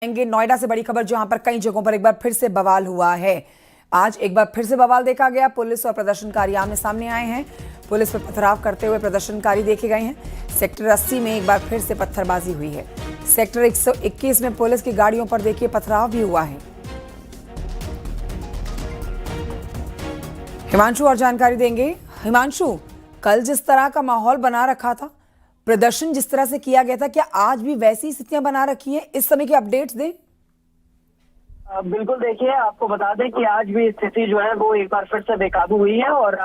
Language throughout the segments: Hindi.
नोएडा से बड़ी खबर जहां पर कई जगहों पर एक बार फिर से बवाल हुआ है। आज एक बार फिर से बवाल देखा गया। पुलिस और प्रदर्शनकारी आमने सामने आए हैं। पुलिस पर पथराव करते हुए प्रदर्शनकारी देखे गए हैं। सेक्टर 80 में एक बार फिर से पत्थरबाजी हुई है। सेक्टर 121 में पुलिस की गाड़ियों पर देखिए पथराव भी हुआ है। हिमांशु और जानकारी देंगे। हिमांशु, कल जिस तरह का माहौल बना रखा था, प्रदर्शन जिस तरह से किया गया था, क्या आज भी वैसी स्थितियां बना रखी हैं? इस समय की अपडेट्स दें। बिल्कुल, देखिए आपको बता दें कि आज भी स्थिति जो है वो एक बार फिर से बेकाबू हुई है और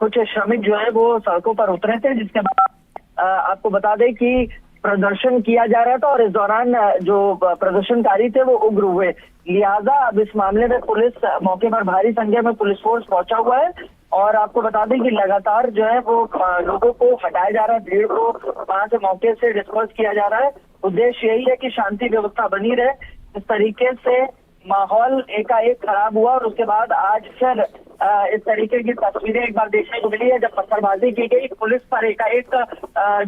कुछ श्रमिक जो है वो सड़कों पर उतरे थे, जिसके बाद आपको बता दें कि प्रदर्शन किया जा रहा था और इस दौरान जो प्रदर्शनकारी थे वो उग्र हुए। लिहाजा अब इस मामले में पुलिस मौके पर भारी संख्या में पुलिस फोर्स पहुंचा हुआ है और आपको बता दें कि लगातार जो है वो लोगों को हटाया जा रहा है, भीड़ को वहां से मौके से डिस्पर्स किया जा रहा है। उद्देश्य यही है कि शांति व्यवस्था बनी रहे। इस तरीके से माहौल एकाएक खराब हुआ और उसके बाद आज फिर इस तरीके की तस्वीरें एक बार देखने को मिली है, जब पत्थरबाजी की गई। पुलिस पर एकाएक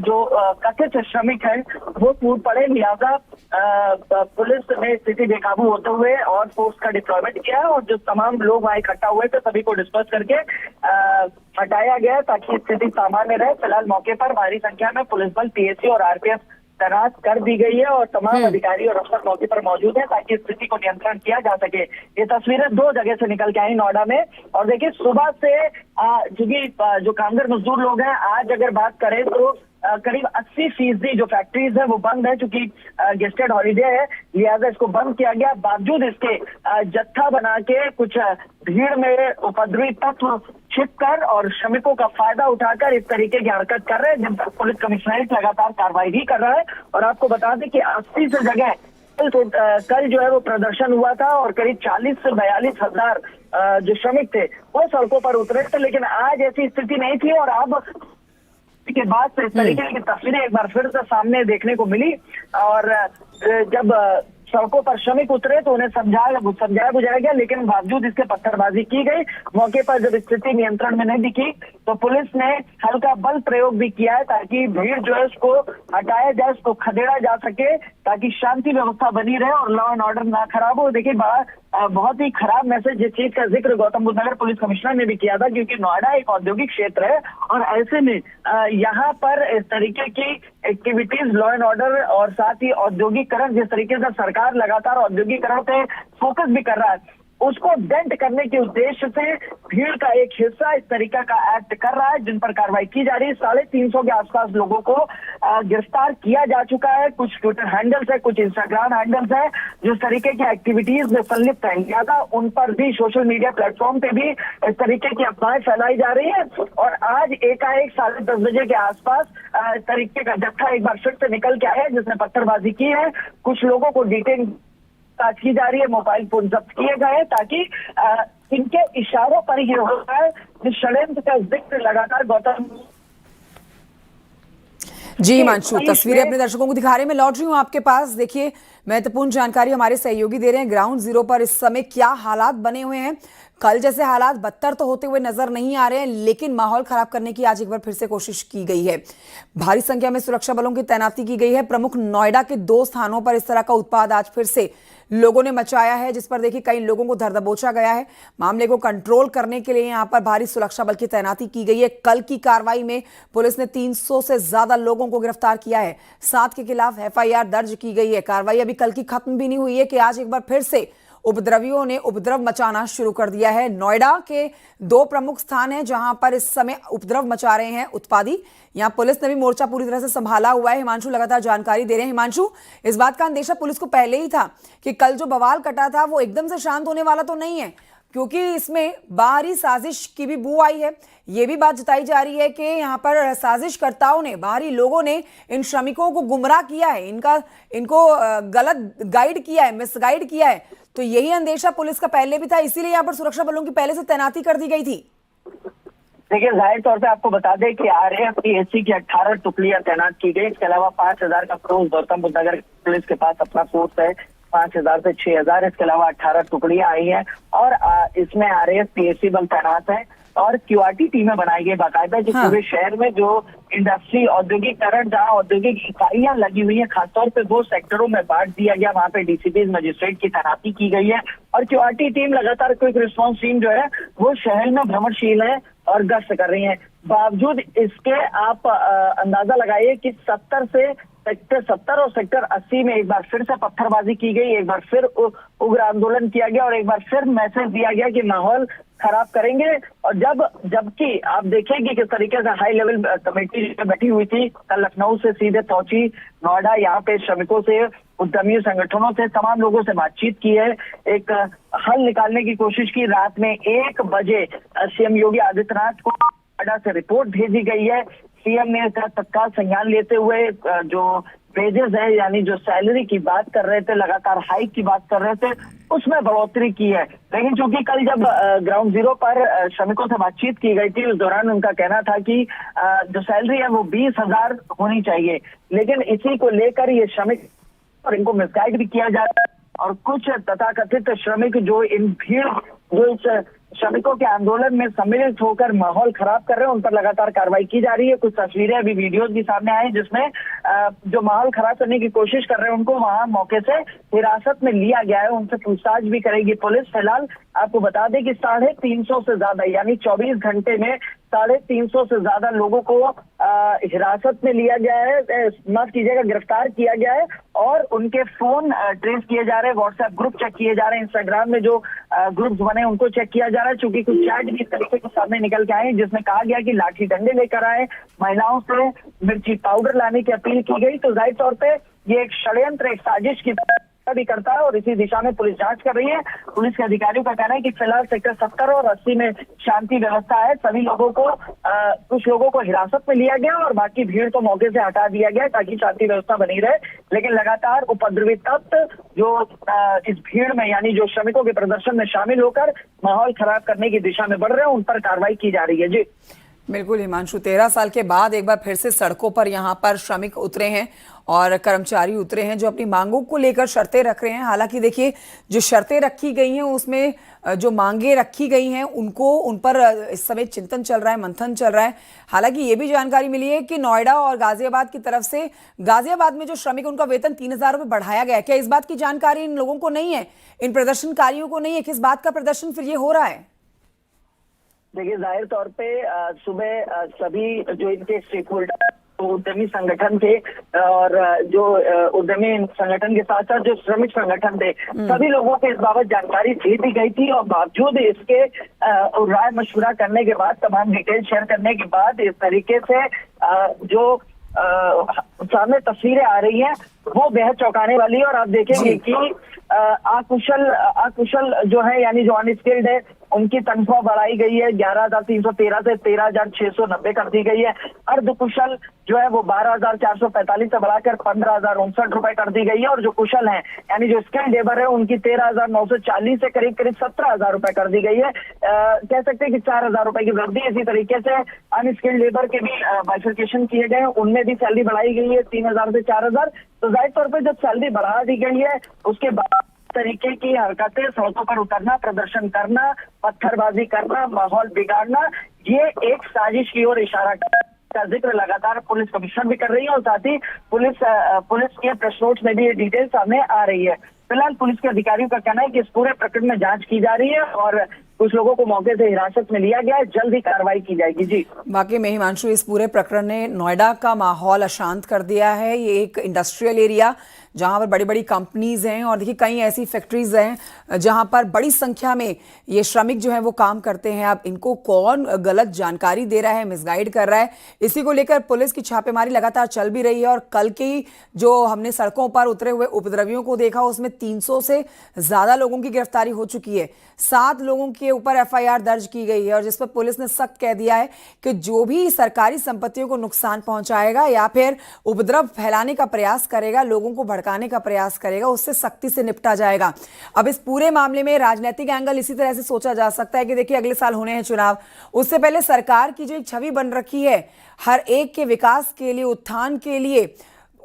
जो कथित श्रमिक हैं वो टूट पड़े। लिहाजा पुलिस ने स्थिति बेकाबू होते हुए और फोर्स का डिप्लॉयमेंट किया और जो तमाम लोग वहां इकट्ठा हुए थे सभी को डिस्पर्स करके हटाया गया ताकि स्थिति सामान्य रहे। फिलहाल मौके पर भारी संख्या में पुलिस बल, पीएसी और आरपीएफ तैनात कर दी गई है और तमाम अधिकारी और अफसर मौके पर मौजूद है ताकि स्थिति को नियंत्रण किया जा सके। ये तस्वीरें दो जगह से निकल के आई नोएडा में और देखिए सुबह से चूंकि जो कामगार मजदूर लोग हैं, आज अगर बात करें तो करीब 80% जो फैक्ट्रीज है वो बंद है, चूंकि गेस्टेड हॉलीडे है, लिहाजा इसको बंद किया गया। बावजूद इसके जत्था बना के कुछ भीड़ में उपद्रवी तत्व छिपकर और श्रमिकों का फायदा उठाकर इस तरीके की हरकत कर रहे हैं, जिन पर पुलिस कमिश्नरेट लगातार कार्रवाई भी कर रहा है। और आपको बता दें कि 80 से जगह कल जो है वो प्रदर्शन हुआ था और करीब 40 से 42 हजार जो श्रमिक थे वो सड़कों पर उतरे थे, लेकिन आज ऐसी स्थिति नहीं थी। और अब के बाद से इस तरीके की तस्वीरें एक बार फिर से सामने देखने को मिली और जब सड़कों पर श्रमिक उतरे तो उन्हें समझाया बुझाया गया, लेकिन बावजूद इसके पत्थरबाजी की गई। मौके पर जब स्थिति नियंत्रण में नहीं दिखी तो पुलिस ने हल्का बल प्रयोग भी किया है ताकि भीड़ जो है उसको हटाया जाए, उसको खदेड़ा जा सके ताकि शांति व्यवस्था बनी रहे और लॉ एंड ऑर्डर ना खराब हो। देखिए बहुत ही खराब मैसेज, जिस चीज का जिक्र गौतम बुद्ध नगर पुलिस कमिश्नर ने भी किया था, क्योंकि नोएडा एक औद्योगिक क्षेत्र है और ऐसे में यहाँ पर इस तरीके की एक्टिविटीज, लॉ एंड ऑर्डर और साथ ही औद्योगिकरण, जिस तरीके से सरकार लगातार औद्योगिकरण पे फोकस भी कर रहा है, उसको डेंट करने के उद्देश्य से भीड़ का एक हिस्सा इस तरीका का एक्ट कर रहा है, जिन पर कार्रवाई की जा रही है। 350 के आसपास लोगों को गिरफ्तार किया जा चुका है। कुछ ट्विटर हैंडल्स है, कुछ इंस्टाग्राम हैंडल्स है जिस तरीके की एक्टिविटीज में संलिप्त है, ज्यादा उन पर भी सोशल मीडिया प्लेटफॉर्म पे भी इस तरीके की अफवाहें फैलाई जा रही है। और आज एकाएक 10:30 बजे के आसपास इस तरीके का जत्था एक बार फिर से निकल के आया है जिसने पत्थरबाजी की है। कुछ लोगों को डिटेन जांच की जा रही है, मोबाइल फोन जब्त किए गए हैं ताकि इनके इशारों पर ही हो रहा है जिस षड्यंत्र का जिक्र लगातार गौतम जी। हिमांशु, तस्वीरें अपने दर्शकों को दिखा रहे हैं। मैं लौट रही हूँ आपके पास। देखिए, महत्वपूर्ण जानकारी हमारे सहयोगी दे रहे हैं। ग्राउंड जीरो पर इस समय क्या हालात बने हुए हैं? कल जैसे हालात बदतर तो होते हुए नजर नहीं आ रहे हैं, लेकिन माहौल खराब करने की आज एक बार फिर से कोशिश की गई है। भारी संख्या में सुरक्षा बलों की तैनाती की गई है। प्रमुख नोएडा के 2 स्थानों पर इस तरह का उत्पाद आज फिर से लोगों ने मचाया है, जिस पर देखिए कई लोगों को धर दबोचा गया है। मामले को कंट्रोल करने के लिए यहां पर भारी सुरक्षा बल की तैनाती की गई है। कल की कार्रवाई में पुलिस ने 300 से ज्यादा लोगों को गिरफ्तार किया है। 7 के खिलाफ एफआईआर दर्ज की गई है। कार्रवाई अभी कल की खत्म भी नहीं हुई है कि आज एक बार फिर से उपद्रवियों ने उपद्रव मचाना शुरू कर दिया है। नोएडा के 2 प्रमुख स्थान हैं जहां पर इस समय उपद्रव मचा रहे हैं उत्पादी। यहां पुलिस ने भी मोर्चा पूरी तरह से संभाला हुआ है। हिमांशु लगातार जानकारी दे रहे हैं। हिमांशु, इस बात का अंदेशा पुलिस को पहले ही था कि कल जो बवाल कटा था वो एकदम से शांत होने वाला तो नहीं है, क्योंकि इसमें बाहरी साजिश की भी बू आई है। ये भी बात जताई जा रही है कि यहाँ पर साजिशकर्ताओं ने, बाहरी लोगों ने इन श्रमिकों को गुमराह किया है, इनको गलत गाइड किया है, मिसगाइड किया है। तो यही अंदेशा पुलिस का पहले भी था, इसीलिए यहाँ पर सुरक्षा बलों की पहले से तैनाती कर दी गई थी। देखिए, जाहिर तौर पे आपको बता दें कि आरएएफ पीएसी की 18 टुकड़ियां तैनात की गई। इसके अलावा 5000 का फोर्स गौतम बुद्ध नगर पुलिस के पास अपना फोर्स है, 5000 से 6000। इसके अलावा 18 टुकड़ियां आई हैं और इसमें आरएएफ पीएसी बल तैनात है। और क्यूआरटी टीमें बनाई गई बाकायदा, जो हाँ। पूरे शहर में जो इंडस्ट्री औद्योगिकरण जहाँ औद्योगिक इकाइयां लगी हुई है, खासतौर पे 2 सेक्टरों में बांट दिया गया, वहाँ पे डीसीपी मजिस्ट्रेट की तैनाती की गई है और क्यूआरटी टीम लगातार क्विक रिस्पांस टीम जो है वो शहर में भ्रमणशील है और गश्त कर रही है। बावजूद इसके आप अंदाजा लगाइए कि 70 से सेक्टर 70 और सेक्टर 80 में एक बार फिर से पत्थरबाजी की गई, एक बार फिर उग्र आंदोलन किया गया और एक बार फिर मैसेज दिया गया कि माहौल खराब करेंगे। और जबकि आप देखेंगे किस तरीके से हाई लेवल कमेटी बैठी हुई थी, कल लखनऊ से सीधे पहुंची नोएडा, यहाँ पे श्रमिकों से, उद्यमी संगठनों से, तमाम लोगों से बातचीत की है, एक हल निकालने की कोशिश की। रात में 1 बजे सीएम योगी आदित्यनाथ को नोएडा से रिपोर्ट भेजी गई है। सीएम ने इसका तत्काल संज्ञान लेते हुए जो वेजेस है, यानी जो सैलरी की बात कर रहे थे, लगातार हाइक की बात कर रहे थे, उसमें बढ़ोतरी की है। लेकिन चूंकि कल जब ग्राउंड जीरो पर श्रमिकों से बातचीत की गई थी, उस दौरान उनका कहना था कि जो सैलरी है वो 20,000 होनी चाहिए, लेकिन इसी को लेकर ये श्रमिक और इनको मिसगाइड भी किया जा रहा है और कुछ तथाकथित श्रमिक जो इस श्रमिकों के आंदोलन में सम्मिलित होकर माहौल खराब कर रहे हैं, उन पर लगातार कार्रवाई की जा रही है। कुछ तस्वीरें अभी वीडियोस भी सामने आए जिसमें जो माहौल खराब करने की कोशिश कर रहे हैं उनको वहां मौके से हिरासत में लिया गया है, उनसे पूछताछ भी करेगी पुलिस। फिलहाल आपको बता दें कि 350 से ज्यादा, यानी 24 घंटे में 350 से ज्यादा लोगों को हिरासत में लिया गया है, माफ कीजिएगा, गिरफ्तार किया गया है और उनके फोन ट्रेस किए जा रहे हैं, व्हाट्सएप ग्रुप चेक किए जा रहे हैं, इंस्टाग्राम में जो ग्रुप्स बने उनको चेक किया जा रहा है। चूंकि कुछ चैट भी इस तरीके के सामने निकल के आए जिसमें कहा गया कि लाठी डंडे लेकर आए, महिलाओं से मिर्ची पाउडर लाने की अपील की गई। तो जाहिर तौर पे ये एक षड्यंत्र, एक साजिश की भी करता है और इसी दिशा में पुलिस जांच कर रही है। पुलिस के अधिकारियों का कहना है कि फिलहाल सेक्टर 70 और 80 में शांति व्यवस्था है, सभी लोगों को कुछ लोगों को हिरासत में लिया गया और बाकी भीड़ को मौके से हटा दिया गया ताकि शांति व्यवस्था बनी रहे। लेकिन लगातार उपद्रवी तत्व जो इस भीड़ में, यानी जो श्रमिकों के प्रदर्शन में शामिल होकर माहौल खराब करने की दिशा में बढ़ रहे हैं, उन पर कार्रवाई की जा रही है। जी बिल्कुल हिमांशु, 13 साल के बाद एक बार फिर से सड़कों पर यहाँ पर श्रमिक उतरे हैं और कर्मचारी उतरे हैं जो अपनी मांगों को लेकर शर्तें रख रहे हैं। हालांकि देखिए, जो शर्तें रखी गई हैं उसमें जो मांगे रखी गई हैं उन पर इस समय चिंतन चल रहा है, मंथन चल रहा है। हालांकि ये भी जानकारी मिली है कि नोएडा और गाजियाबाद की तरफ से, गाजियाबाद में जो श्रमिक उनका वेतन 3,000 रुपये बढ़ाया गया है। क्या इस बात की जानकारी इन लोगों को नहीं है, इन प्रदर्शनकारियों को नहीं है? किस बात का प्रदर्शन फिर ये हो रहा है? देखिए, जाहिर तौर पे सुबह सभी जो इनके स्टेक होल्डर उद्यमी संगठन थे और जो उद्यमी संगठन के साथ साथ जो श्रमिक संगठन थे, सभी लोगों को इस बाबत जानकारी दे दी गई थी और बावजूद इसके राय मशवरा करने के बाद, तमाम डिटेल शेयर करने के बाद, इस तरीके से जो सामने तस्वीरें आ रही हैं वो बेहद चौंकाने वाली है। और आप देखेंगे कि अकुशल जो है, यानी जो अनस्किल्ड है, उनकी तनख्वाह बढ़ाई गई है, 11,313 से 13,690 कर दी गई है। अर्धकुशल जो है वो 12,445 से बढ़ाकर 15,059 रुपए कर दी गई है और जो कुशल है, यानी जो स्किल्ड लेबर है, उनकी 13,940 से करीब 17,000 रुपए कर दी गई है। कह सकते हैं कि 4,000 रुपए की वृद्धि। इसी तरीके से अनस्किल्ड लेबर के भी बाइफरकेशन किए गए हैं, उनमें भी सैलरी बढ़ाई गई है 3,000 से 4,000। तो जाहिर तौर पर जब सैलरी बढ़ा दी गई है उसके बाद तरीके की हरकतें, सड़कों पर उतरना, प्रदर्शन करना, पत्थरबाजी करना, माहौल बिगाड़ना, ये एक साजिश की ओर इशारा का जिक्र लगातार पुलिस कमिश्नर भी कर रही है और साथ ही पुलिस के प्रेस नोट्स में भी ये डिटेल सामने आ रही है। फिलहाल पुलिस के अधिकारियों का कहना है कि इस पूरे प्रकरण में जांच की जा रही है और कुछ लोगों को मौके से हिरासत में लिया गया है, जल्द ही कार्रवाई की जाएगी। जी वाकई में हिमांशु, इस पूरे प्रकरण ने नोएडा का माहौल अशांत कर दिया है। ये एक इंडस्ट्रियल एरिया जहां पर बड़ी बड़ी कंपनीज हैं और देखिए कई ऐसी फैक्ट्रीज हैं जहां पर बड़ी संख्या में ये श्रमिक जो हैं वो काम करते हैं। अब इनको कौन गलत जानकारी दे रहा है, मिसगाइड कर रहा है, इसी को लेकर पुलिस की छापेमारी लगातार चल भी रही है। और कल की जो हमने सड़कों पर उतरे हुए उपद्रवियों को देखा, उसमें 300 से ज्यादा लोगों की गिरफ्तारी हो चुकी है। 7 लोगों के ऊपर FIR दर्ज की गई है और जिस पर पुलिस ने सख्त कह दिया है कि जो भी सरकारी संपत्तियों को नुकसान पहुंचाएगा या फिर उपद्रव फैलाने का प्रयास करेगा, लोगों को भड़काने का प्रयास करेगा, उससे सख्ती से निपटा जाएगा। अब इस पूरे मामले में राजनीतिक एंगल इसी तरह से सोचा जा सकता है कि देखिए अगले साल होने हैं चुनाव, उससे पहले सरकार की जो एक छवि बन रखी है हर एक के विकास के लिए, उत्थान के लिए,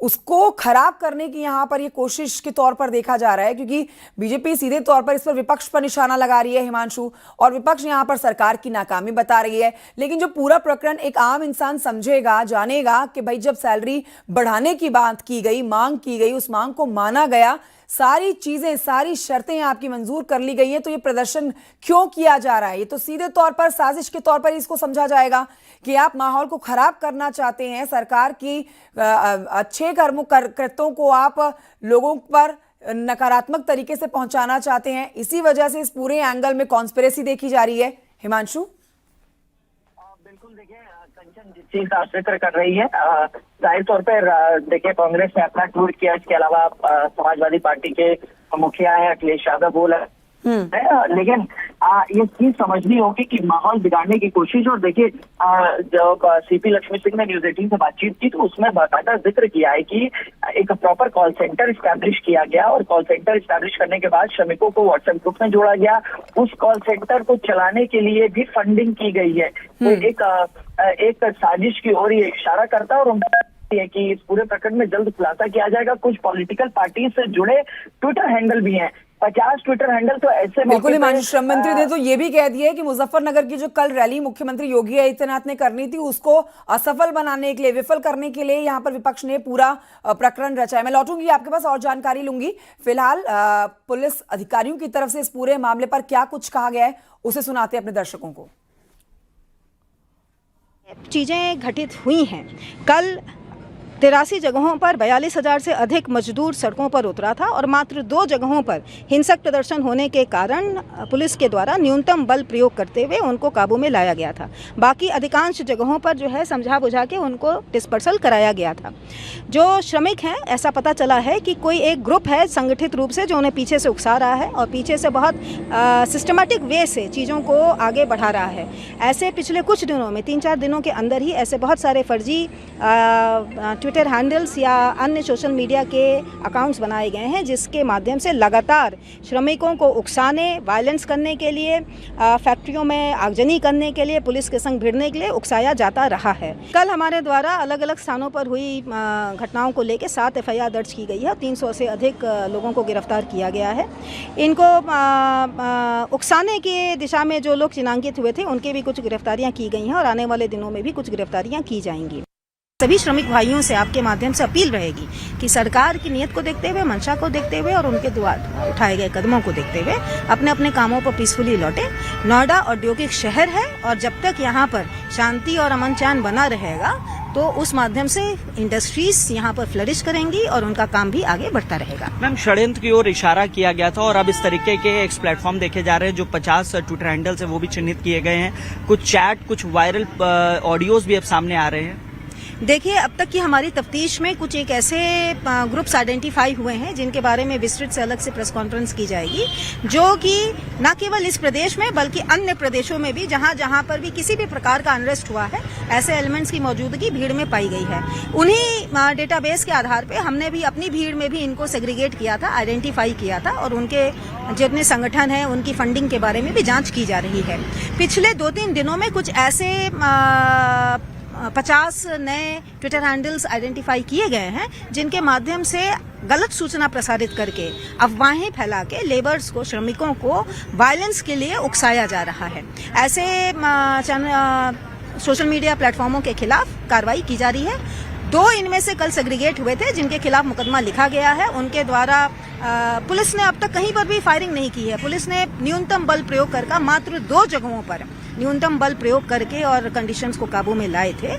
उसको खराब करने की यहाँ पर ये कोशिश के तौर पर देखा जा रहा है, क्योंकि बीजेपी सीधे तौर पर इस पर विपक्ष पर निशाना लगा रही है हिमांशु, और विपक्ष यहाँ पर सरकार की नाकामी बता रही है। लेकिन जो पूरा प्रकरण एक आम इंसान समझेगा, जानेगा कि भाई जब सैलरी बढ़ाने की बात की गई, मांग की गई, उस मांग को माना गया, सारी चीजें, सारी शर्तें आपकी मंजूर कर ली गई हैं, तो ये प्रदर्शन क्यों किया जा रहा है? ये तो सीधे तौर पर साजिश के तौर पर इसको समझा जाएगा कि आप माहौल को खराब करना चाहते हैं, सरकार की अच्छे कृत्यों को आप लोगों पर नकारात्मक तरीके से पहुंचाना चाहते हैं। इसी वजह से इस पूरे एंगल में कॉन्स्पिरेसी देखी जा रही है। हिमांशु, बिल्कुल, देखिए कंचन जिस चीज का जिक्र कर रही है, जाहिर तौर पर देखिए कांग्रेस ने अपना ट्वीट किया, इसके अलावा समाजवादी पार्टी के मुखिया है अखिलेश यादव बोला है, लेकिन ये चीज समझनी होगी कि माहौल बिगाड़ने की कोशिश। और देखिए जब सीपी लक्ष्मी सिंह ने न्यूज 18 से बातचीत की तो उसमें बाकायदा जिक्र किया है कि एक प्रॉपर कॉल सेंटर स्टैब्लिश किया गया, और कॉल सेंटर स्टैब्लिश करने के बाद श्रमिकों को व्हाट्सएप ग्रुप में जोड़ा गया। उस कॉल सेंटर को चलाने के लिए भी फंडिंग की गई है। तो एक साजिश की ओर ये इशारा करता है, और है कि इस पूरे प्रकरण में जल्द खुलासा किया जाएगा। कुछ पॉलिटिकल पार्टी से जुड़े ट्विटर हैंडल भी हैं, 50 ट्विटर हैंडल तो ऐसे बिल्कुल। हिमांशु, श्रम मंत्री ने तो ये भी कह दिया है कि मुजफ्फरनगर की जो कल रैली मुख्यमंत्री योगी आदित्यनाथ ने करनी थी, उसको असफल बनाने के लिए, विफल करने के लिए यहाँ पर विपक्ष ने पूरा प्रकरण रचा है। मैं लौटूंगी आपके पास और जानकारी लूंगी। फिलहाल पुलिस अधिकारियों की तरफ से इस पूरे मामले पर क्या कुछ कहा गया है, उसे सुनाते हैं अपने दर्शकों को। चीजें घटित हुई हैं। कल 83 जगहों पर 42,000 से अधिक मजदूर सड़कों पर उतरा था, और मात्र 2 जगहों पर हिंसक प्रदर्शन होने के कारण पुलिस के द्वारा न्यूनतम बल प्रयोग करते हुए उनको काबू में लाया गया था। बाकी अधिकांश जगहों पर जो है समझा बुझा के उनको डिस्पर्सल कराया गया था। जो श्रमिक हैं, ऐसा पता चला है कि कोई एक ग्रुप है संगठित रूप से जो उन्हें पीछे से उकसा रहा है और पीछे से बहुत सिस्टमेटिक वे से चीज़ों को आगे बढ़ा रहा है। ऐसे पिछले कुछ दिनों में, 3-4 दिनों के अंदर ही ऐसे बहुत सारे फर्जी ट्विटर हैंडल्स या अन्य सोशल मीडिया के अकाउंट्स बनाए गए हैं, जिसके माध्यम से लगातार श्रमिकों को उकसाने, वायलेंस करने के लिए, फैक्ट्रियों में आगजनी करने के लिए, पुलिस के संग भिड़ने के लिए उकसाया जाता रहा है। कल हमारे द्वारा अलग अलग स्थानों पर हुई घटनाओं को लेकर 7 FIR दर्ज की गई है और 300 से अधिक लोगों को गिरफ्तार किया गया है। इनको उकसाने की दिशा में जो लोग चिन्हांकित हुए थे, उनके भी कुछ गिरफ्तारियां की गई हैं और आने वाले दिनों में भी कुछ गिरफ्तारियां की जाएंगी। सभी श्रमिक भाइयों से आपके माध्यम से अपील रहेगी कि सरकार की नीयत को देखते हुए, मंशा को देखते हुए और उनके द्वारा उठाए गए कदमों को देखते हुए अपने अपने कामों पर पीसफुली लौटे। नोएडा औद्योगिक शहर है, और जब तक यहाँ पर शांति और अमन चैन बना रहेगा तो उस माध्यम से इंडस्ट्रीज यहाँ पर फ्लरिश करेंगी और उनका काम भी आगे बढ़ता रहेगा। मैम, षड्यंत्र की ओर इशारा किया गया था और अब इस तरीके के एक प्लेटफॉर्म देखे जा रहे हैं जो 50 ट्विटर हैंडल्स है वो भी चिन्हित किए गए हैं। कुछ चैट, कुछ वायरल ऑडियोज भी अब सामने आ रहे हैं। देखिए, अब तक की हमारी तफ्तीश में कुछ एक ऐसे ग्रुप्स आइडेंटिफाई हुए हैं जिनके बारे में विस्तृत से अलग से प्रेस कॉन्फ्रेंस की जाएगी, जो कि न केवल इस प्रदेश में बल्कि अन्य प्रदेशों में भी जहां जहां पर भी किसी भी प्रकार का अनरेस्ट हुआ है, ऐसे एलिमेंट्स की मौजूदगी भीड़ में पाई गई है। उन्हीं डेटाबेस के आधार पे हमने भी अपनी भीड़ में भी इनको सेग्रीगेट किया था, आइडेंटिफाई किया था, और उनके जितने संगठन हैं उनकी फंडिंग के बारे में भी जांच की जा रही है। पिछले 2-3 दिनों में कुछ ऐसे 50 नए ट्विटर हैंडल्स आइडेंटिफाई किए गए हैं जिनके माध्यम से गलत सूचना प्रसारित करके, अफवाहें फैला के लेबर्स को, श्रमिकों को वायलेंस के लिए उकसाया जा रहा है। ऐसे सोशल मीडिया प्लेटफॉर्मों के खिलाफ कार्रवाई की जा रही है। 2 इनमें से कल सेग्रीगेट हुए थे जिनके खिलाफ मुकदमा लिखा गया है। उनके द्वारा पुलिस ने अब तक कहीं पर भी फायरिंग नहीं की है। पुलिस ने न्यूनतम बल प्रयोग करके मात्र 2 जगहों पर न्यूनतम बल प्रयोग करके और कंडीशंस को काबू में लाए थे।